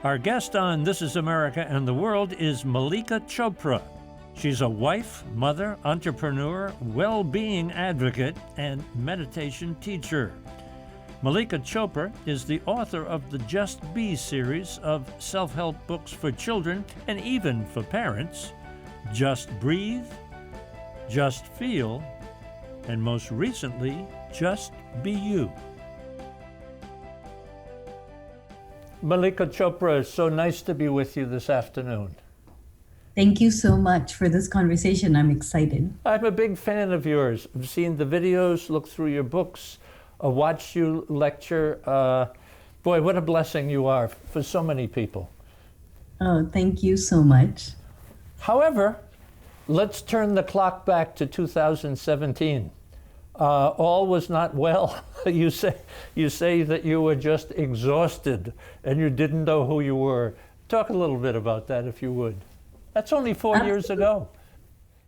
Our guest on This is America and the World is Mallika Chopra. She's a wife, mother, entrepreneur, well-being advocate, and meditation teacher. Mallika Chopra is the author of the Just Be series of self-help books for children and even for parents, Just Breathe, Just Feel, and most recently, Just Be You. Mallika Chopra, so nice to be with you this afternoon. Thank you so much for this conversation. I'm excited. I'm a big fan of yours. I've seen the videos, looked through your books, watched you lecture. Boy, what a blessing you are for so many people. Oh, thank you so much. However, let's turn the clock back to 2017. All was not well. You say that you were just exhausted and you didn't know who you were. Talk a little bit about that, if you would. That's only 4 years ago.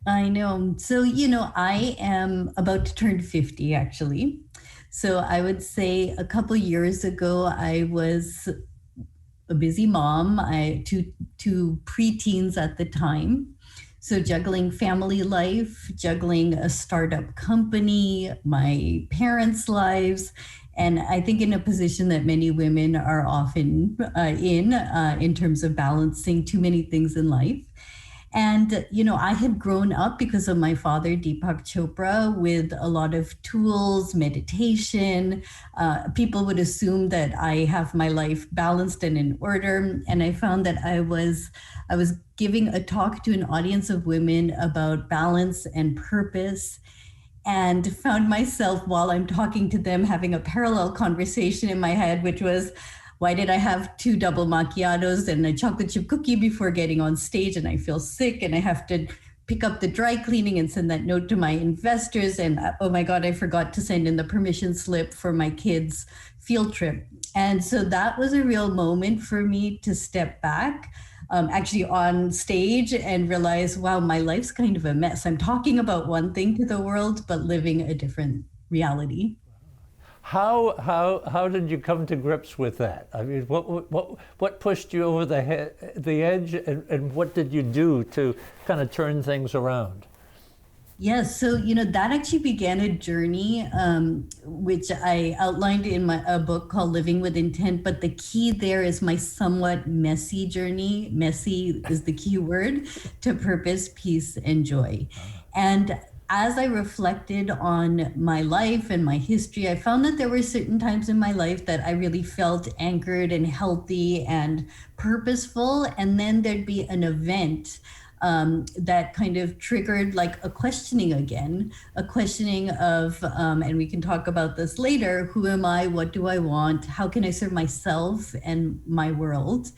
I know. So, I am about to turn 50, actually. So I would say a couple years ago, I was a busy mom. Two preteens at the time. So juggling family life, juggling a startup company, my parents' lives, and I think in a position that many women are often in terms of balancing too many things in life. And, I had grown up because of my father, Deepak Chopra, with a lot of tools, meditation. People would assume that I have my life balanced and in order. And I found that I was giving a talk to an audience of women about balance and purpose, and found myself, while I'm talking to them, having a parallel conversation in my head, which was, why did I have 2 double macchiatos and a chocolate chip cookie before getting on stage, and I feel sick and I have to pick up the dry cleaning and send that note to my investors, and oh my God, I forgot to send in the permission slip for my kids' field trip. And so that was a real moment for me to step back, actually on stage, and realize, wow, my life's kind of a mess. I'm talking about one thing to the world, but living a different reality. How did you come to grips with that? I mean, what pushed you over the edge, and what did you do to kind of turn things around? Yes, so that actually began a journey, which I outlined in a book called Living with Intent. But the key there is my somewhat messy journey. Messy is the key word to purpose, peace, and joy. And as I reflected on my life and my history, I found that there were certain times in my life that I really felt anchored and healthy and purposeful. And then there'd be an event that kind of triggered like a questioning again, a questioning of, and we can talk about this later, who am I, what do I want, how can I serve myself and my world?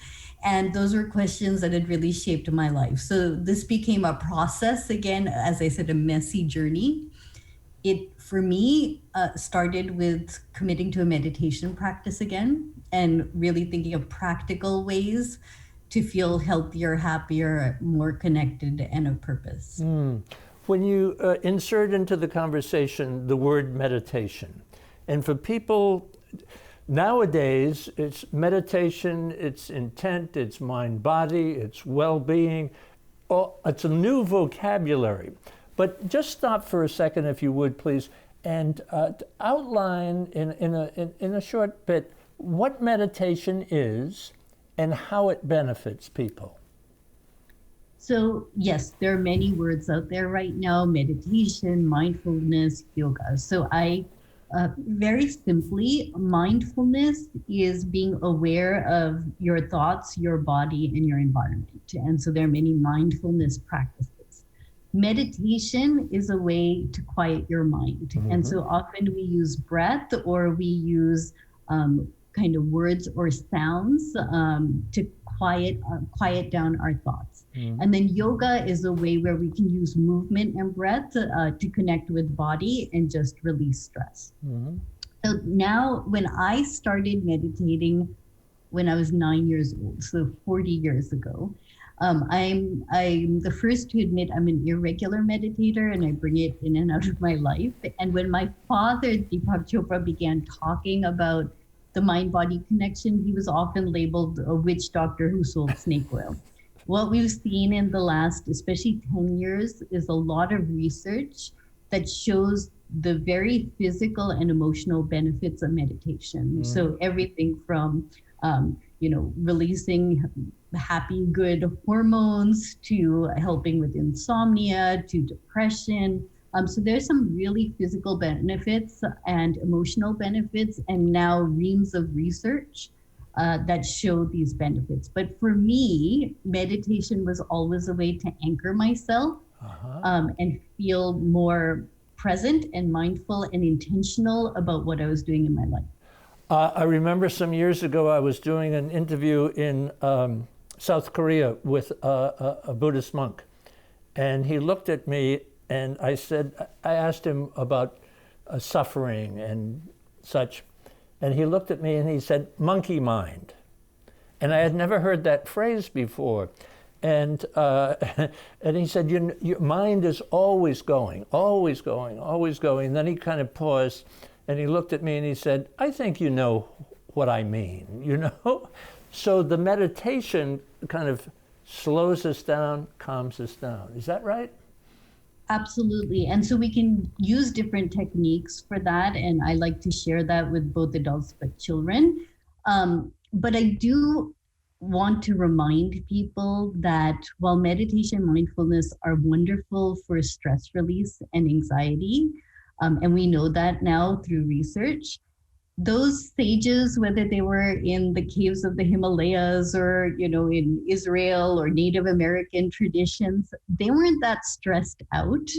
And those were questions that had really shaped my life. So this became a process, again, as I said, a messy journey. It, for me, started with committing to a meditation practice again, and really thinking of practical ways to feel healthier, happier, more connected, and of purpose. When you insert into the conversation the word meditation, and for people nowadays, it's meditation, it's intent, it's mind-body, it's well-being. It's a new vocabulary. But just stop for a second, if you would, please, and outline in a short bit what meditation is and how it benefits people. So yes, there are many words out there right now: meditation, mindfulness, yoga. So very simply, mindfulness is being aware of your thoughts, your body, and your environment. And so there are many mindfulness practices. Meditation is a way to quiet your mind. Mm-hmm. And so often we use breath, or we use kind of words or sounds to quiet down our thoughts. Mm-hmm. And then yoga is a way where we can use movement and breath to connect with body and just release stress. Mm-hmm. So now, when I started meditating when I was 9 years old, so 40 years ago, I'm the first to admit I'm an irregular meditator, and I bring it in and out of my life. And when my father, Deepak Chopra, began talking about the mind-body connection, he was often labeled a witch doctor who sold snake oil. What we've seen in the last, especially 10 years, is a lot of research that shows the very physical and emotional benefits of meditation. So everything from, releasing happy, good hormones to helping with insomnia to depression. So there's some really physical benefits and emotional benefits, and now reams of research that show these benefits. But for me, meditation was always a way to anchor myself and feel more present and mindful and intentional about what I was doing in my life. I remember some years ago I was doing an interview in South Korea with a Buddhist monk, and he looked at me and I asked him about suffering and such, and he looked at me and he said, "Monkey mind." And I had never heard that phrase before. And he said, your mind is always going, always going, always going. And then he kind of paused and he looked at me and he said, "I think you know what I mean, you know?" So the meditation kind of slows us down, calms us down. Is that right? Absolutely. And so we can use different techniques for that. And I like to share that with both adults but children. But I do want to remind people that while meditation and mindfulness are wonderful for stress release and anxiety, and we know that now through research, those sages, whether they were in the caves of the Himalayas or, in Israel or Native American traditions, they weren't that stressed out.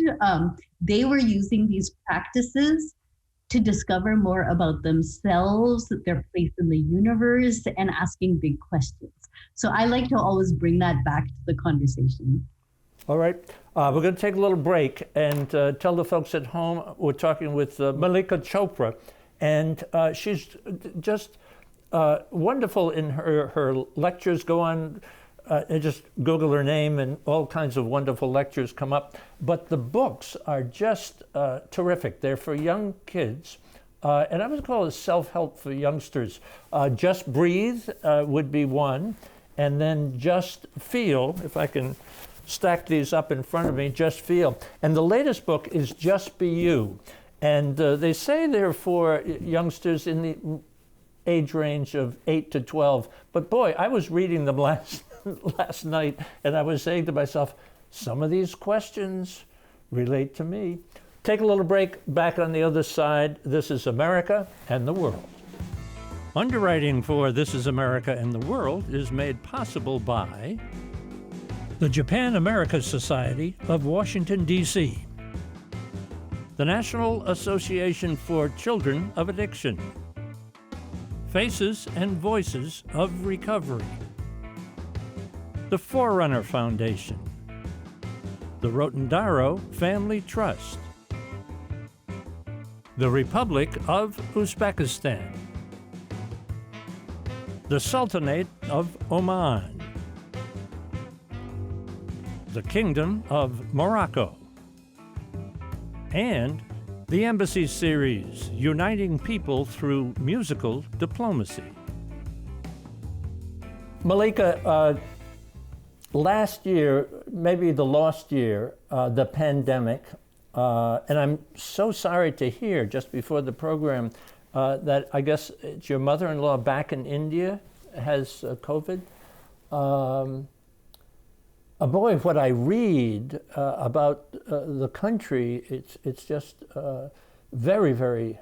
They were using these practices to discover more about themselves, their place in the universe, and asking big questions. So I like to always bring that back to the conversation. All right. We're going to take a little break and tell the folks at home we're talking with Mallika Chopra. And she's just wonderful in her lectures. Go on and just Google her name and all kinds of wonderful lectures come up. But the books are just terrific. They're for young kids. And I would call it self-help for youngsters. Just Breathe would be one. And then Just Feel, if I can stack these up in front of me, Just Feel. And the latest book is Just Be You. And they say they're for youngsters in the age range of 8 to 12. But boy, I was reading them last night, and I was saying to myself, some of these questions relate to me. Take a little break. Back on the other side, This is America and the World. Underwriting for This is America and the World is made possible by the Japan-America Society of Washington, D.C., the National Association for Children of Addiction, Faces and Voices of Recovery, the Forerunner Foundation, the Rotendaro Family Trust, the Republic of Uzbekistan, the Sultanate of Oman, the Kingdom of Morocco, and the Embassy Series, Uniting People Through Musical Diplomacy. Mallika, last year, maybe the lost year, the pandemic, and I'm so sorry to hear just before the program that I guess it's your mother-in-law back in India has COVID. Boy, what I read about the country, it's just very, very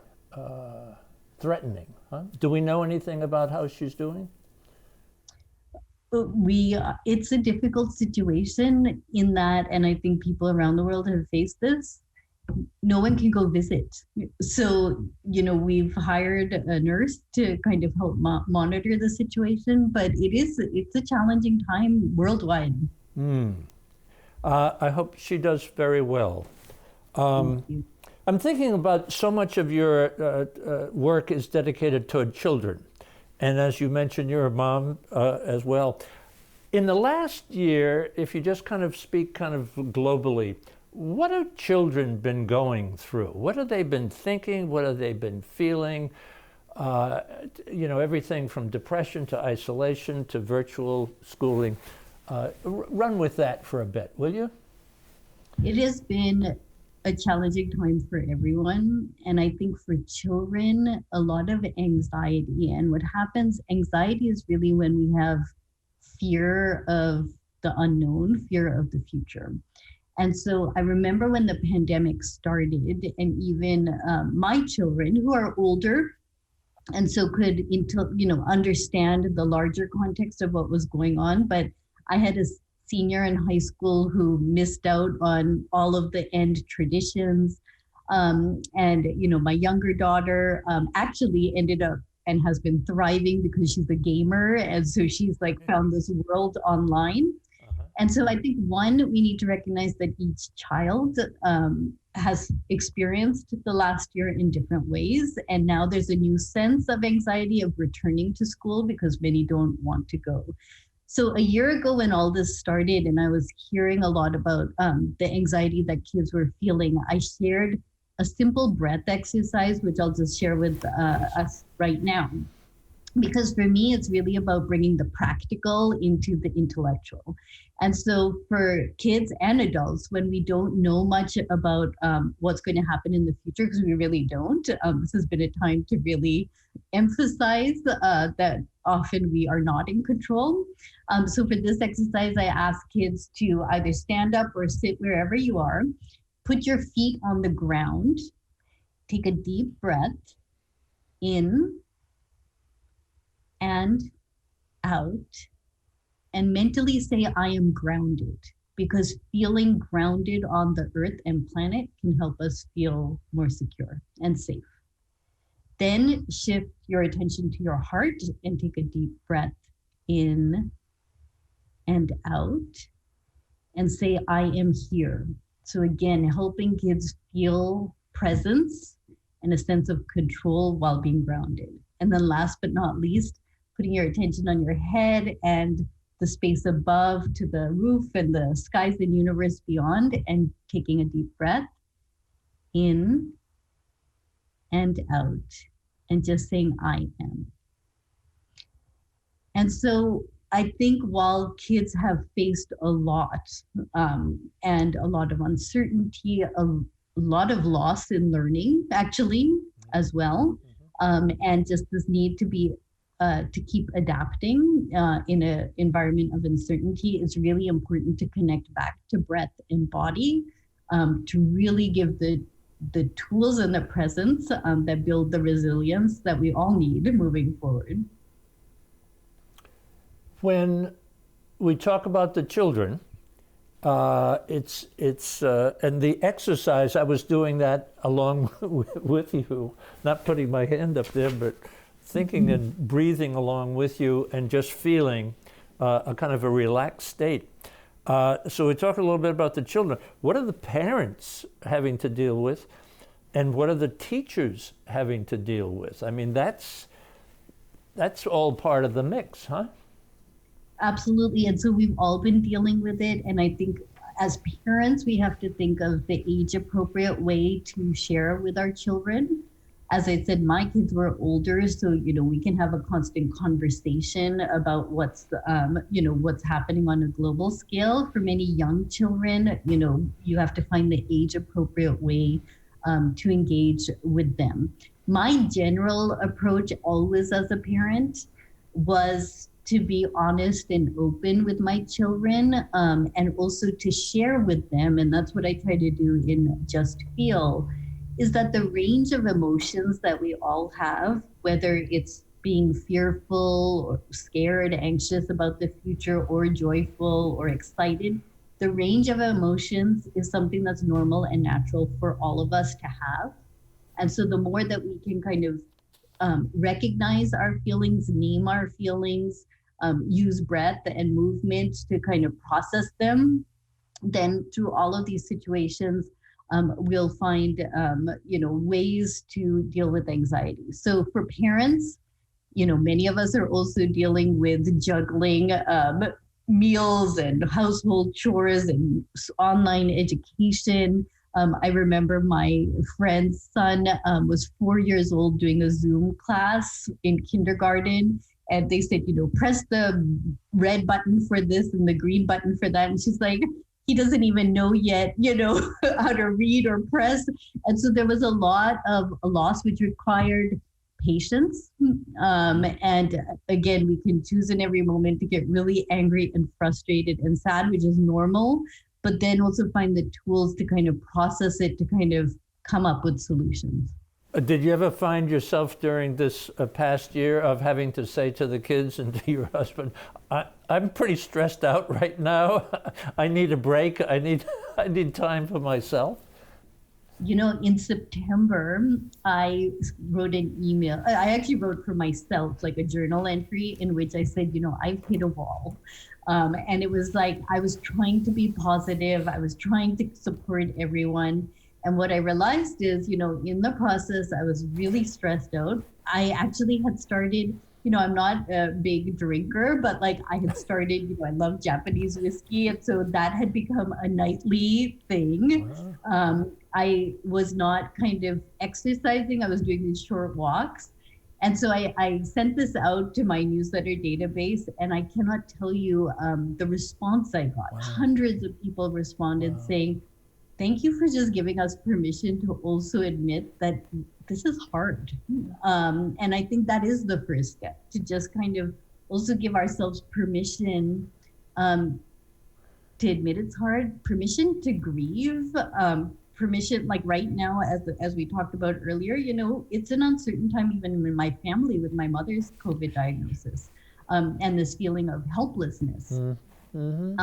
threatening. Huh? Do we know anything about how she's doing? It's a difficult situation in that, and I think people around the world have faced this. No one can go visit. So, we've hired a nurse to kind of help monitor the situation, but it's a challenging time worldwide. I hope she does very well. I'm thinking about so much of your work is dedicated toward children. And as you mentioned, you're a mom as well. In the last year, if you just kind of speak kind of globally, what have children been going through? What have they been thinking? What have they been feeling? everything from depression to isolation to virtual schooling. Run with that for a bit, will you? It has been a challenging time for everyone. And I think for children, a lot of anxiety. And what happens, anxiety is really when we have fear of the unknown, fear of the future. And so I remember when the pandemic started, and even my children who are older, and so could understand the larger context of what was going on. But I had a senior in high school who missed out on all of the end traditions. And my younger daughter actually ended up and has been thriving because she's a gamer. And so she's found this world online. And so I think, one, we need to recognize that each child has experienced the last year in different ways. And now there's a new sense of anxiety of returning to school because many don't want to go. So a year ago when all this started and I was hearing a lot about the anxiety that kids were feeling, I shared a simple breath exercise, which I'll just share with us right now. Because for me, it's really about bringing the practical into the intellectual. And so for kids and adults, when we don't know much about what's going to happen in the future, because we really don't, this has been a time to really emphasize that often we are not in control. So for this exercise, I ask kids to either stand up or sit wherever you are, put your feet on the ground, take a deep breath in and out, and mentally say, I am grounded, because feeling grounded on the earth and planet can help us feel more secure and safe. Then shift your attention to your heart and take a deep breath in and out and say, I am here. So again, helping kids feel presence and a sense of control while being grounded. And then last but not least, putting your attention on your head and the space above to the roof and the skies and universe beyond, and taking a deep breath in and out and just saying, I am. And so I think while kids have faced a lot and a lot of uncertainty, a lot of loss in learning actually as well, and just this need to be to keep adapting in an environment of uncertainty, is really important to connect back to breath and body to really give the tools and the presence that build the resilience that we all need moving forward. When we talk about the children, it's and the exercise, I was doing that along with you, not putting my hand up there, but thinking and breathing along with you and just feeling a kind of a relaxed state. So we talked a little bit about the children. What are the parents having to deal with, and what are the teachers having to deal with? I mean, that's all part of the mix, huh? Absolutely. And so we've all been dealing with it. And I think as parents, we have to think of the age appropriate way to share with our children. As I said, my kids were older, so we can have a constant conversation about what's happening on a global scale. For many young children, you have to find the age appropriate way to engage with them. My general approach always as a parent was to be honest and open with my children, and also to share with them, and that's what I try to do in Just Feel, is that the range of emotions that we all have, whether it's being fearful or scared, anxious about the future, or joyful or excited, the range of emotions is something that's normal and natural for all of us to have. And so the more that we can kind of recognize our feelings, name our feelings, use breath and movement to kind of process them, then through all of these situations, we'll find ways to deal with anxiety. So for parents, many of us are also dealing with juggling meals and household chores and online education. I remember my friend's son was 4 years old doing a Zoom class in kindergarten. And they said, press the red button for this and the green button for that. And she's like, he doesn't even know yet, how to read or press. And so there was a lot of a loss which required patience. And again, we can choose in every moment to get really angry and frustrated and sad, which is normal, but then also find the tools to kind of process it, to kind of come up with solutions. Did you ever find yourself during this past year of having to say to the kids and to your husband, I'm pretty stressed out right now. I need a break. I need time for myself? In September, I wrote an email. I actually wrote for myself, like a journal entry in which I said, I've hit a wall. And it was like, I was trying to be positive. I was trying to support everyone. And what I realized is, in the process, I was really stressed out. I actually had started, I'm not a big drinker, but like I had started, I love Japanese whiskey. And so that had become a nightly thing. Wow. I was not kind of exercising. I was doing these short walks. And so I sent this out to my newsletter database, and I cannot tell you the response I got. Wow. Hundreds of people responded saying, thank you for just giving us permission to also admit that this is hard. And I think that is the first step, to just kind of also give ourselves permission to admit it's hard, permission to grieve, permission, like right now, as we talked about earlier, it's an uncertain time even in my family with my mother's COVID diagnosis, and this feeling of helplessness. Mm-hmm.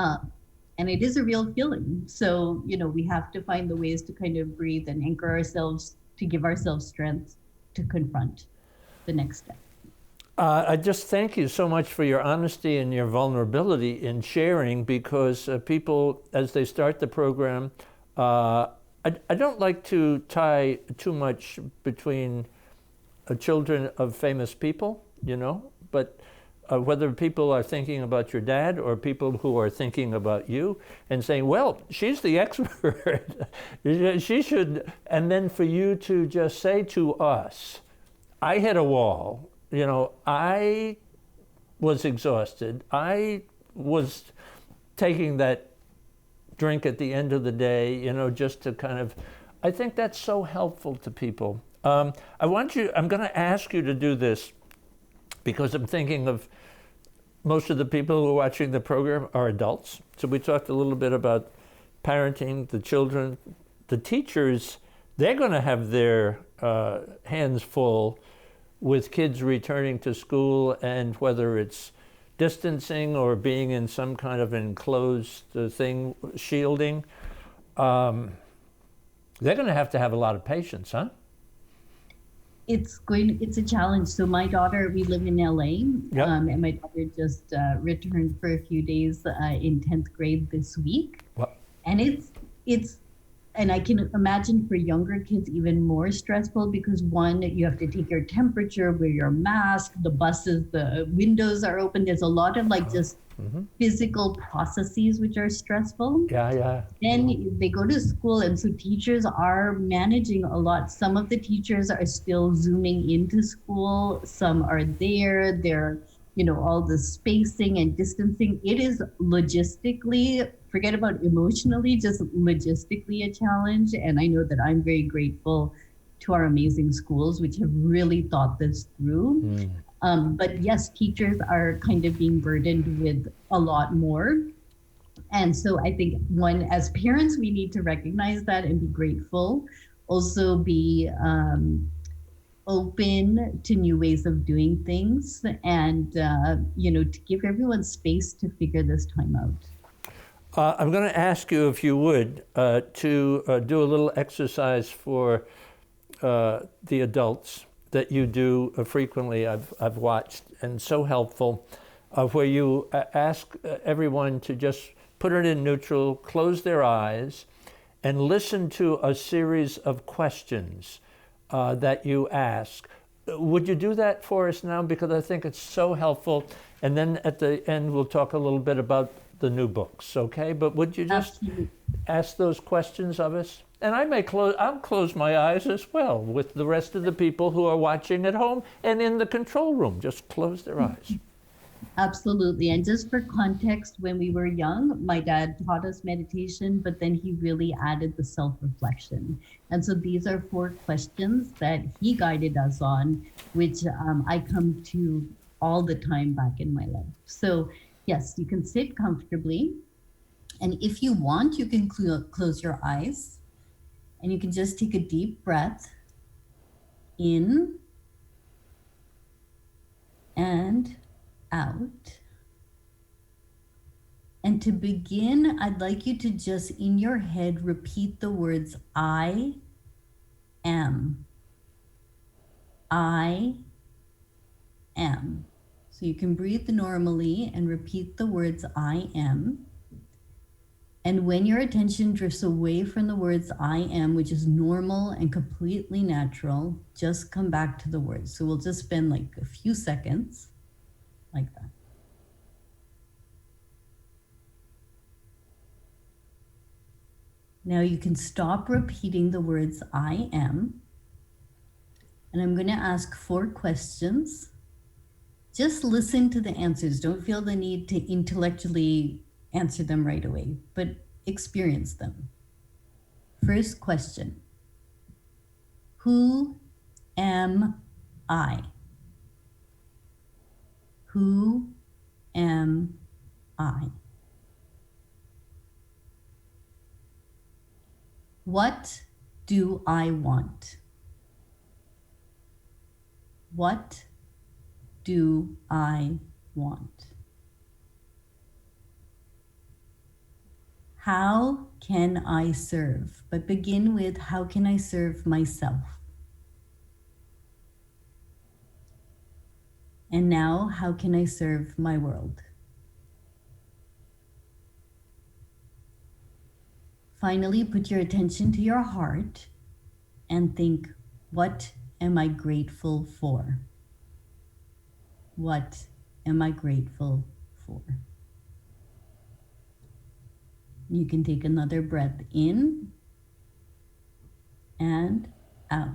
And it is a real feeling. So, we have to find the ways to kind of breathe and anchor ourselves, to give ourselves strength to confront the next step. I just thank you so much for your honesty and your vulnerability in sharing, because people, as they start the program, I don't like to tie too much between children of famous people, but whether people are thinking about your dad or people who are thinking about you and saying, well, she's the expert, she should, and then for you to just say to us, I hit a wall, I was exhausted, I was taking that drink at the end of the day, just to kind of, I think that's so helpful to people. I'm going to ask you to do this, because I'm thinking of most of the people who are watching the program are adults. So we talked a little bit about parenting, the children, the teachers. They're going to have their hands full with kids returning to school, and whether it's distancing or being in some kind of enclosed thing, shielding. They're going to have a lot of patience, huh? It's a challenge. So my daughter, we live in LA, yep. And my daughter just returned for a few days in 10th grade this week. What? And and I can imagine for younger kids even more stressful, because one, you have to take your temperature, wear your mask, the buses, the windows are open. There's a lot of just physical processes which are stressful. Yeah. Then they go to school, and so teachers are managing a lot. Some of the teachers are still Zooming into school. Some are there. They're, all the spacing and distancing. It is logistically, forget about emotionally, just logistically a challenge. And I know that I'm very grateful to our amazing schools, which have really thought this through. But yes, teachers are kind of being burdened with a lot more. And so I think, one, as parents, we need to recognize that and be grateful. Also be open to new ways of doing things, and, to give everyone space to figure this time out. I'm going to ask you, if you would, to do a little exercise for the adults that you do frequently. I've watched, and so helpful, where you ask everyone to just put it in neutral, close their eyes, and listen to a series of questions that you ask. Would you do that for us now? Because I think it's so helpful. And then at the end, we'll talk a little bit about the new books, okay? But would you just ask those questions of us? And I'll close my eyes as well with the rest of the people who are watching at home and in the control room. Just close their eyes. Absolutely. And just for context, when we were young, my dad taught us meditation, but then he really added the self-reflection. And so these are 4 questions that he guided us on, which I come to all the time back in my life. So yes, you can sit comfortably. And if you want, you can close your eyes. And you can just take a deep breath in and out. And to begin, I'd like you to just in your head repeat the words I am. I am. So you can breathe normally and repeat the words I am. And when your attention drifts away from the words I am, which is normal and completely natural, just come back to the words. So we'll just spend like a few seconds like that. Now you can stop repeating the words I am. And I'm going to ask 4 questions. Just listen to the answers. Don't feel the need to intellectually answer them right away, but experience them. First question. Who am I? Who am I? What do I want? What do I want? How can I serve? But begin with, how can I serve myself? And now, how can I serve my world? Finally, put your attention to your heart and think, what am I grateful for? What am I grateful for? You can take another breath in and out.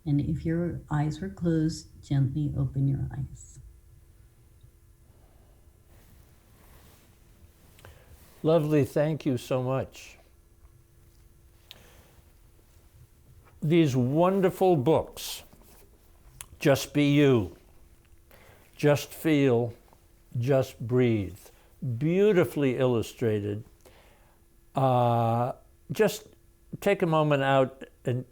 And if your eyes were closed, gently open your eyes. Lovely, thank you so much. These wonderful books, Just Be You, Just Feel, Just Breathe, beautifully illustrated. Just take a moment out and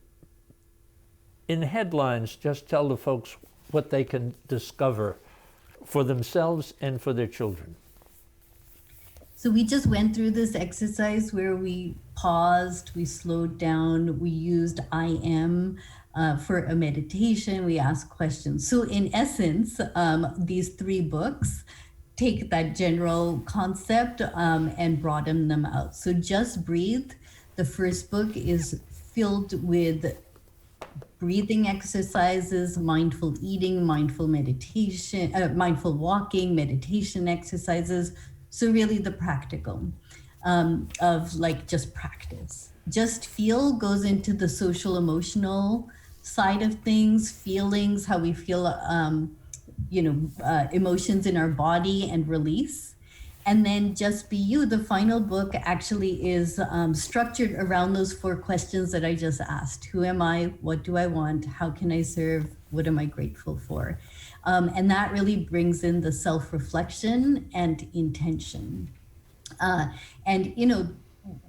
in headlines, just tell the folks what they can discover for themselves and for their children. So we just went through this exercise where we paused, we slowed down, we used I am for a meditation, we asked questions. So in essence, these 3 books take that general concept and broaden them out. So Just Breathe, the first book, is filled with breathing exercises, mindful eating, mindful meditation, mindful walking, meditation exercises. So really the practical of like just practice. Just Feel goes into the social emotional side of things, feelings, how we feel, emotions in our body and release. And then Just Be You, the final book, actually is structured around those 4 questions that I just asked. Who am I? What do I want? How can I serve? What am I grateful for? And that really brings in the self-reflection and intention.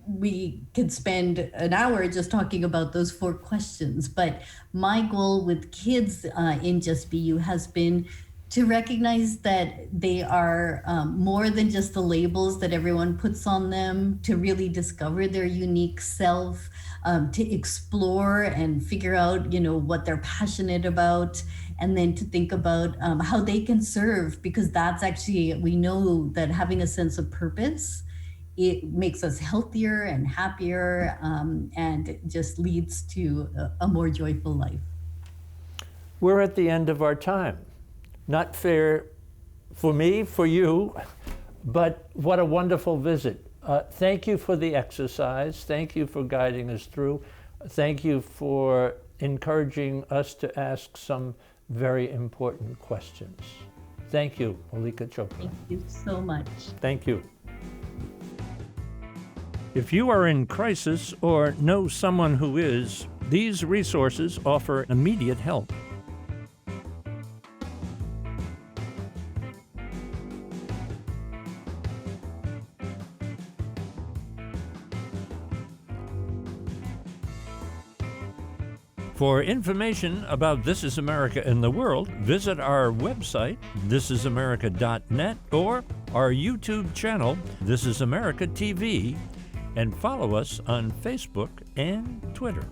We could spend an hour just talking about those 4 questions, but my goal with kids in Just Be You has been to recognize that they are more than just the labels that everyone puts on them, to really discover their unique self, to explore and figure out, what they're passionate about, and then to think about how they can serve, because that's actually, we know that having a sense of purpose, it makes us healthier and happier, and it just leads to a more joyful life. We're at the end of our time. Not fair for me, for you, but what a wonderful visit. Thank you for the exercise. Thank you for guiding us through. Thank you for encouraging us to ask some very important questions. Thank you, Mallika Chopra. Thank you so much. Thank you. If you are in crisis or know someone who is, these resources offer immediate help. For information about This Is America in the World, visit our website, thisisamerica.net, or our YouTube channel, This Is America TV, and follow us on Facebook and Twitter.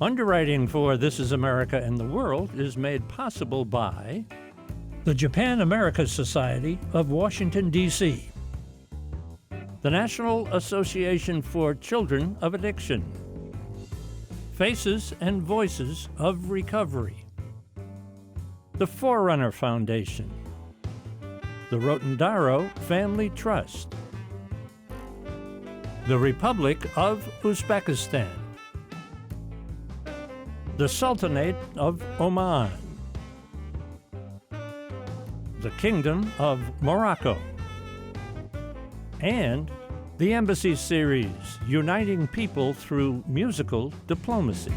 Underwriting for This Is America in the World is made possible by the Japan-America Society of Washington, D.C., the National Association for Children of Addiction, Faces and Voices of Recovery, the Forerunner Foundation, the Rotondaro Family Trust, the Republic of Uzbekistan, the Sultanate of Oman, the Kingdom of Morocco, and the Embassy Series, Uniting People Through Musical Diplomacy.